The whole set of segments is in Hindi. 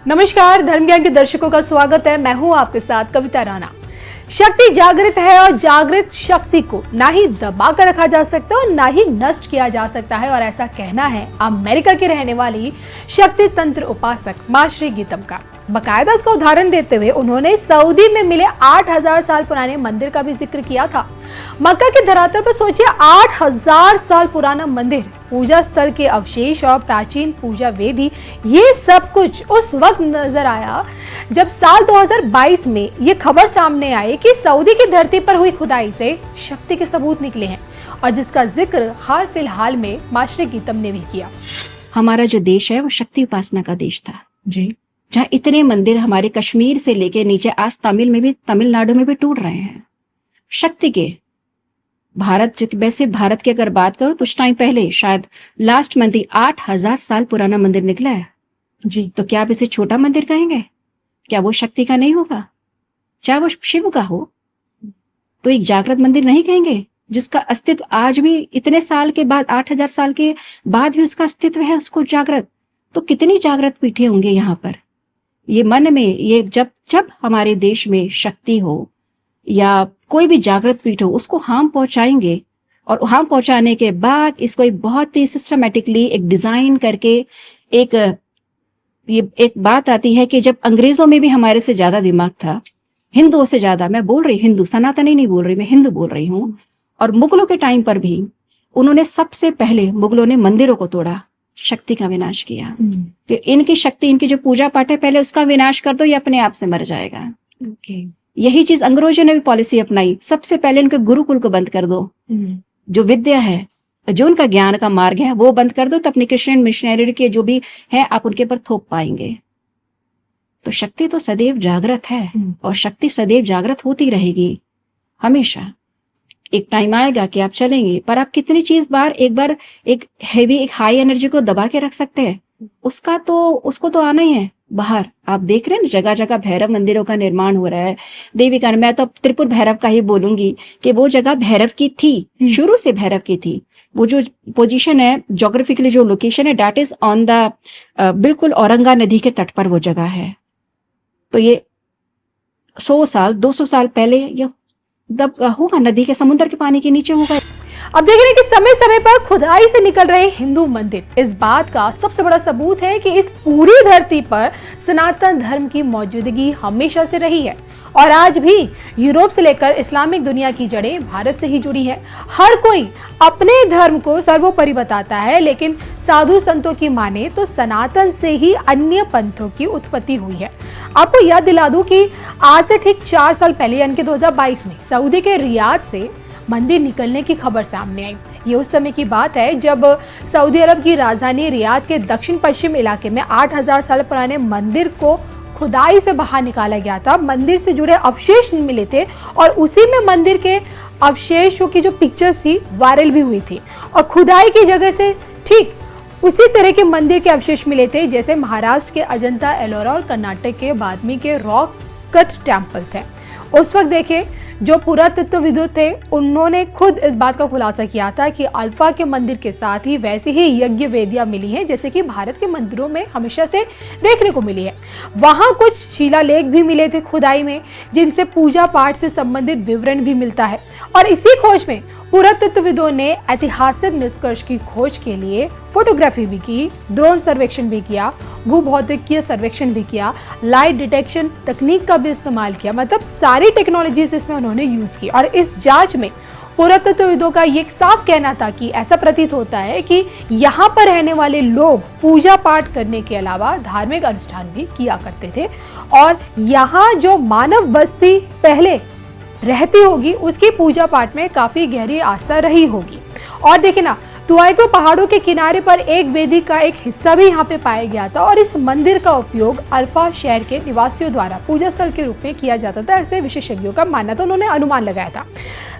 नमस्कार, धर्म ज्ञान के दर्शकों का स्वागत है। मैं हूं आपके साथ कविता राणा। शक्ति जागृत है और जागृत शक्ति को ना ही दबा कर रखा जा सकता और ना ही नष्ट किया जा सकता है, और ऐसा कहना है अमेरिका की रहने वाली शक्ति तंत्र उपासक मां श्री गीतम का। बकायदा इसका उदाहरण देते हुए उन्होंने सऊदी में मिले 8000 साल पुराने मंदिर का भी जिक्र किया था। मक्का के धरातल पर सोचिए, 8000 साल पुराना मंदिर, पूजा स्थल के अवशेष और प्राचीन पूजा वेदी, ये सब कुछ उस वक्त नजर आया जब साल 2022 में ये खबर सामने आई कि सऊदी की धरती पर हुई खुदाई से शक्ति के सबूत निकले हैं, और जिसका जिक्र हाल फिलहाल में मां श्री गीतम ने भी किया। हमारा जो देश है वो शक्ति उपासना का देश था जी, जहाँ इतने मंदिर हमारे कश्मीर से लेके नीचे आज तमिलनाडु में भी टूट रहे हैं शक्ति के। भारत, जो कि वैसे भारत की अगर बात करो तो उस टाइम पहले शायद लास्ट मंथ ही 8000 साल पुराना मंदिर निकला है जी। तो क्या आप इसे छोटा मंदिर कहेंगे? क्या वो शक्ति का नहीं होगा? चाहे वो शिव का हो तो एक जागृत मंदिर नहीं कहेंगे, जिसका अस्तित्व आज भी इतने साल के बाद, 8000 साल के बाद भी उसका अस्तित्व है, उसको जागृत। तो कितनी जागृत पीठे होंगे यहाँ पर। ये मन में, ये जब हमारे देश में शक्ति हो या कोई भी जागृत पीठ हो, उसको हार्म पहुंचाएंगे, और हार्म पहुंचाने के बाद इसको एक बहुत ही सिस्टमेटिकली एक डिजाइन करके ये एक बात आती है कि जब अंग्रेजों में भी हमारे से ज्यादा दिमाग था, हिंदुओं से ज्यादा, मैं बोल रही हिंदू, सनातनी नहीं बोल रही, मैं हिंदू बोल रही हूँ। और मुगलों के टाइम पर भी उन्होंने सबसे पहले मुगलों ने मंदिरों को तोड़ा, शक्ति का विनाश किया कि इनकी शक्ति, इनकी जो पूजा पाठ है, पहले उसका विनाश कर दो, ये अपने आप से मर जाएगा। यही चीज अंग्रेजों ने भी पॉलिसी अपनाई, सबसे पहले इनके गुरुकुल को बंद कर दो, जो विद्या है, जो उनका ज्ञान का मार्ग है वो बंद कर दो, तो अपने क्रिश्चियन मिशनरी के जो भी है आप उनके पर थोप पाएंगे। तो शक्ति तो सदैव जागृत है और शक्ति सदैव जागृत होती रहेगी हमेशा। एक टाइम आएगा कि आप चलेंगे, पर आप कितनी चीज एक बार एक हेवी, एक हाई एनर्जी को दबा के रख सकते हैं, उसको तो आना ही है बाहर। आप देख रहे हैं ना, जगह जगह भैरव मंदिरों का निर्माण हो रहा है, देवी का। मैं तो त्रिपुर भैरव का ही बोलूंगी कि वो जगह भैरव की थी, शुरू से भैरव की थी। वो जो पोजीशन है, ज्योग्राफिकली जो लोकेशन है, दैट इज ऑन द बिल्कुल औरंगा नदी के तट पर वो जगह है। तो ये 100 साल 200 साल पहले ये दब होगा, नदी के, समुद्र के पानी के नीचे होगा। अब देख रहे हैं कि समय समय पर खुदाई से निकल रहे हिंदू मंदिर इस बात का सबसे बड़ा सबूत है कि इस पूरी धरती पर सनातन धर्म की मौजूदगी हमेशा से रही है, और आज भी यूरोप से लेकर इस्लामिक दुनिया की जड़ें भारत से ही जुड़ी है। हर कोई अपने धर्म को सर्वोपरि बताता है, लेकिन साधु संतों की माने तो सनातन से ही अन्य पंथों की उत्पत्ति हुई है। आपको याद दिला दूं कि आज से ठीक 4 साल पहले, यानी कि 2022 में सऊदी के रियाद से मंदिर निकलने की खबर सामने आई। ये उस समय की बात है जब सऊदी अरब की राजधानी रियाद के दक्षिण पश्चिम इलाके में 8000 साल पुराने मंदिर को खुदाई से बाहर निकाला गया था। मंदिर से जुड़े अवशेष मिले थे, और उसी में मंदिर के अवशेषों की जो पिक्चर्स थी वायरल भी हुई थी। और खुदाई की जगह से ठीक उसी तरह के मंदिर के अवशेष मिले थे जैसे महाराष्ट्र के अजंता एलोरा और कर्नाटक के बादमी के रॉक कट टेम्पल्स हैं। उस वक्त देखे जो पुरातत्वविदों थे, उन्होंने खुद इस बात का खुलासा किया था कि अल्फा के मंदिर के साथ ही वैसी ही यज्ञ वेदियां मिली हैं जैसे कि भारत के मंदिरों में हमेशा से देखने को मिली है। वहां कुछ शिलालेख भी मिले थे खुदाई में, जिनसे पूजा पाठ से संबंधित विवरण भी मिलता है। और इसी खोज में पुरातत्वविदों ने ऐतिहासिक निष्कर्ष की खोज के लिए फोटोग्राफी भी की, ड्रोन सर्वेक्षण भी किया, भूभौतिकीय सर्वेक्षण भी किया, लाइट डिटेक्शन तकनीक का भी इस्तेमाल किया। मतलब सारी टेक्नोलॉजीज इसमें उन्होंने यूज की। और इस जांच में पुरातत्वविदों का ये साफ कहना था कि ऐसा प्रतीत होता है कि यहाँ पर रहने वाले लोग पूजा पाठ करने के अलावा धार्मिक अनुष्ठान भी किया करते थे, और यहाँ जो मानव बस्ती पहले रहती होगी उसकी पूजा पाठ में काफी गहरी आस्था रही होगी। और देखिए ना, तुआइगो पहाड़ों के किनारे पर एक वेदी का एक हिस्सा भी यहाँ पे पाया गया था, और इस मंदिर का उपयोग अल्फा शहर के निवासियों द्वारा पूजा स्थल के रूप में किया जाता था, ऐसे विशेषज्ञों का मानना था, उन्होंने अनुमान लगाया था।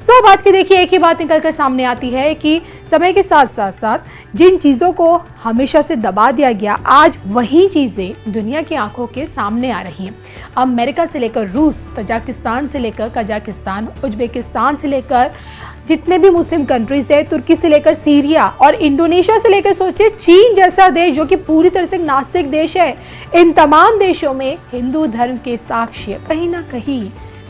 सो बात की देखिए, एक ही बात निकल कर सामने आती है कि समय के साथ साथ जिन चीजों को हमेशा से दबा दिया गया, आज वही चीजें दुनिया की आंखों के सामने आ रही हैं। अमेरिका से लेकर रूस, तजाकिस्तान से लेकर कजाकिस्तान, उज्बेकिस्तान से लेकर जितने भी मुस्लिम कंट्रीज है, तुर्की से लेकर सीरिया और इंडोनेशिया से लेकर सोचिए चीन जैसा देश जो कि पूरी तरह से नास्तिक देश है, इन तमाम देशों में हिंदू धर्म के साक्ष्य कहीं ना कहीं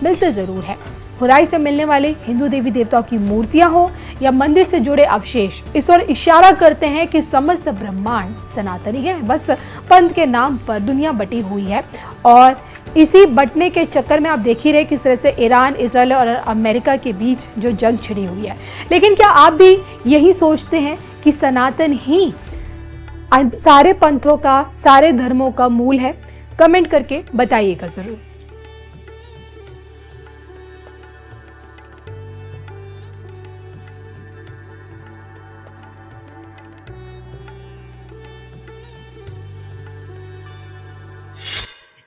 मिलते जरूर है। खुदाई से मिलने वाले हिंदू देवी देवताओं की मूर्तियां हो या मंदिर से जुड़े अवशेष इस ओर इशारा करते हैं कि समस्त ब्रह्मांड सनातनी है, बस पंथ के नाम पर दुनिया बटी हुई है। और इसी बटने के चक्कर में आप देख ही रहे किस तरह से ईरान, इजराइल और अमेरिका के बीच जो जंग छिड़ी हुई है। लेकिन क्या आप भी यही सोचते हैं कि सनातन ही सारे पंथों का, सारे धर्मों का मूल है? कमेंट करके बताइएगा जरूर।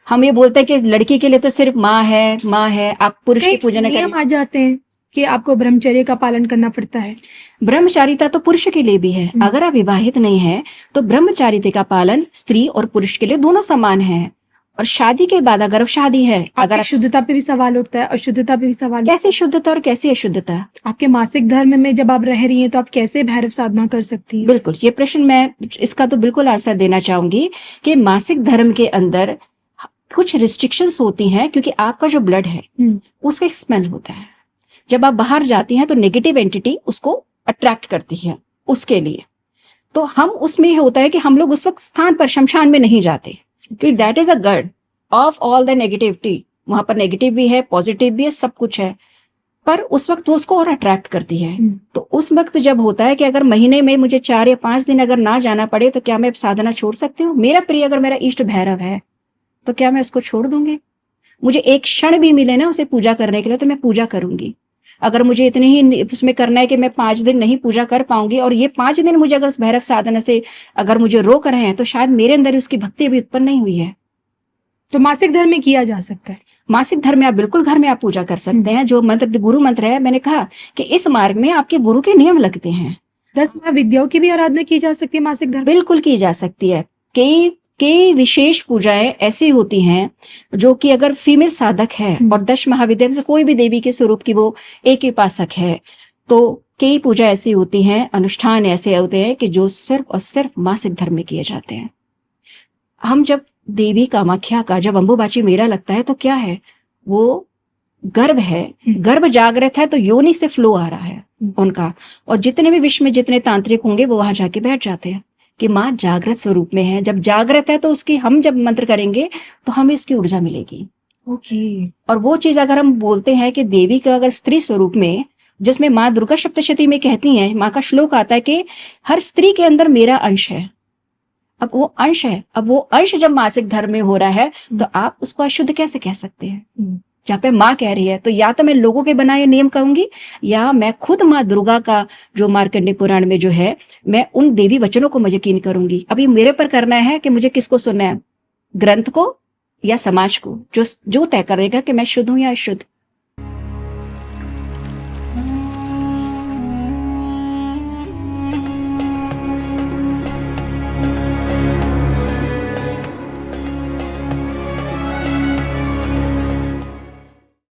हम ये बोलते हैं कि लड़की के लिए तो सिर्फ माँ है, आप पुरुष की पूजा न नियम करें। आ जाते हैं कि आपको ब्रह्मचर्य का पालन करना पड़ता है। ब्रह्मचारिता तो पुरुष के लिए भी है। अगर आप विवाहित नहीं है तो ब्रह्मचारिता का पालन स्त्री और पुरुष के लिए दोनों समान है। और शादी के बाद अगर शादी है, अगर शुद्धता पे भी सवाल उठता है, अशुद्धता पे भी सवाल। कैसे शुद्धता और कैसे अशुद्धता? आपके मासिक धर्म में जब आप रह रही हैं तो आप कैसे भैरव साधना कर सकती हैं? बिल्कुल, ये प्रश्न मैं इसका तो बिल्कुल आंसर देना चाहूंगी कि मासिक धर्म के अंदर कुछ रिस्ट्रिक्शंस होती हैं, क्योंकि आपका जो ब्लड है उसका एक स्मेल होता है। जब आप बाहर जाती हैं तो नेगेटिव एंटिटी उसको अट्रैक्ट करती है उसके लिए। तो हम उसमें होता है कि हम लोग उस वक्त स्थान पर शमशान में नहीं जाते, क्योंकि दैट इज अ गढ़ ऑफ ऑल द नेगेटिविटी। वहां पर नेगेटिव भी है, पॉजिटिव भी है, सब कुछ है, पर उस वक्त वो उसको और अट्रैक्ट करती है। तो उस वक्त जब होता है कि अगर महीने में मुझे 4 या 5 दिन अगर ना जाना पड़े तो क्या मैं साधना छोड़ सकती हूँ? मेरा प्रिय अगर मेरा इष्ट भैरव है तो क्या मैं उसको छोड़ दूंगी? मुझे एक क्षण भी मिले ना उसे पूजा करने के लिए तो मैं पूजा करूंगी। अगर मुझे इतनी ही उसमें करना है कि मैं 5 दिन नहीं पूजा कर पाऊंगी और ये 5 दिन मुझे अगर उस भैरव साधना से अगर मुझे रोक रहे हैं तो शायद मेरे अंदर उसकी भक्ति अभी उत्पन्न नहीं हुई है। तो मासिक धर्म में किया जा सकता है। मासिक धर्म में आप बिल्कुल घर में आप पूजा कर सकते हैं। जो मंत्र गुरु मंत्र है, मैंने कहा कि इस मार्ग में आपके गुरु के नियम लगते हैं। 10 महाविद्याओं की भी आराधना की जा सकती है मासिक धर्म। बिल्कुल की जा सकती है। कई विशेष पूजाएं ऐसी होती हैं जो कि अगर फीमेल साधक है और 10 महाविद्या से कोई भी देवी के स्वरूप की वो एक ही उपासक है, तो कई पूजा ऐसी होती हैं, अनुष्ठान ऐसे होते हैं कि जो सिर्फ और सिर्फ मासिक धर्म में किए जाते हैं। हम जब देवी कामाख्या का जब अंबुबाची मेला लगता है तो क्या है, वो गर्भ है, गर्भ जागृत है तो योनि से फ्लो आ रहा है उनका। और जितने भी विश्व में जितने तांत्रिक होंगे वो वहां जाके बैठ जाते हैं कि माँ जागृत स्वरूप में है। जब जागृत है तो उसकी हम जब मंत्र करेंगे तो हमें इसकी ऊर्जा मिलेगी। ओके। और वो चीज अगर हम बोलते हैं कि देवी का अगर स्त्री स्वरूप में, जिसमें माँ दुर्गा सप्तशती में कहती हैं, माँ का श्लोक आता है कि हर स्त्री के अंदर मेरा अंश है। अब वो अंश है, अब वो अंश जब मासिक धर्म में हो रहा है तो आप उसको अशुद्ध कैसे कह सकते हैं? जहाँ पे माँ कह रही है तो या तो मैं लोगों के बनाए नियम कहूंगी या मैं खुद माँ दुर्गा का जो मार्कंडेय पुराण में जो है, मैं उन देवी वचनों को मैं यकीन करूंगी। अभी मेरे पर करना है कि मुझे किसको सुनना है, ग्रंथ को या समाज को, जो तय करेगा कि मैं शुद्ध हूं या अशुद्ध।